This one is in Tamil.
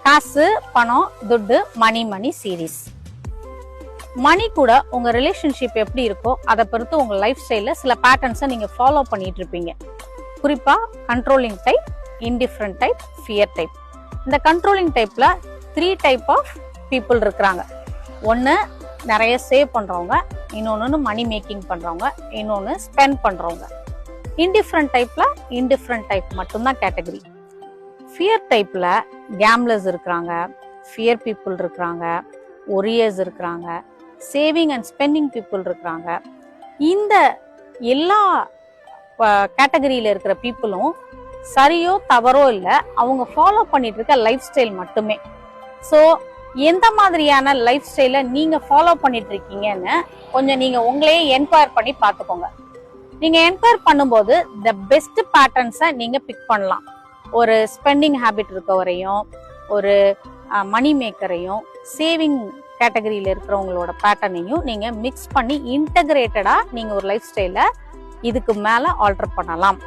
காசு, பணம், துட்டு, மணி சீரீஸ். மணி கூட உங்க ரிலேஷன்ஷிப் எப்படி இருக்கோ அதை பொறுத்து உங்க லைஃப் ஸ்டைல்ல சில பேட்டர்ன்ஸை நீங்க ஃபாலோ பண்ணிட்டு இருப்பீங்க. குறிப்பா controlling type, indifferent type, fear type. இந்த கண்ட்ரோலிங் டைப்ல 3 டைப் ஆஃப் பீப்புள் இருக்கிறாங்க. ஒன்னு நிறைய சேவ் பண்றவங்க, இன்னொன்னு மணி மேக்கிங் பண்றவங்க, இன்னொன்னு ஸ்பெண்ட் பண்றவங்க. இன்டிஃபரண்ட் டைப்ல இன்டிஃபரண்ட் டைப் மட்டும்தான் கேட்டகரி. ஃபியர் டைப்ல கேம்லர்ஸ் இருக்கிறாங்க, ஃபியர் பீப்புள் இருக்கிறாங்க, ஒரியர்ஸ் இருக்கிறாங்க, சேவிங் அண்ட் ஸ்பெண்டிங் பீப்புள் இருக்கிறாங்க. இந்த எல்லா கேட்டகரியில இருக்கிற பீப்புளும் சரியோ தவறோ இல்லை, அவங்க ஃபாலோ பண்ணிட்டு இருக்க லைஃப் ஸ்டைல் மட்டுமே. ஸோ எந்த மாதிரியான லைஃப் ஸ்டைலை நீங்க ஃபாலோ பண்ணிட்டு இருக்கீங்கன்னு கொஞ்சம் நீங்க உங்களையே என்கொயர் பண்ணி பார்த்துக்கோங்க. நீங்க என்கொயர் பண்ணும்போது த பெஸ்ட் பேட்டர்ன்ஸை நீங்க பிக் பண்ணலாம். ஒரு ஸ்பெண்டிங் ஹேபிட் இருக்கவரையும், ஒரு மணி மேக்கரையும், சேவிங் கேட்டகரியில இருக்கிறவங்களோட பேட்டர்னையும் நீங்க மிக்ஸ் பண்ணி இன்டகிரேட்டடா நீங்க ஒரு லைஃப் ஸ்டைல இதுக்கு மேல ஆல்டர் பண்ணலாம்.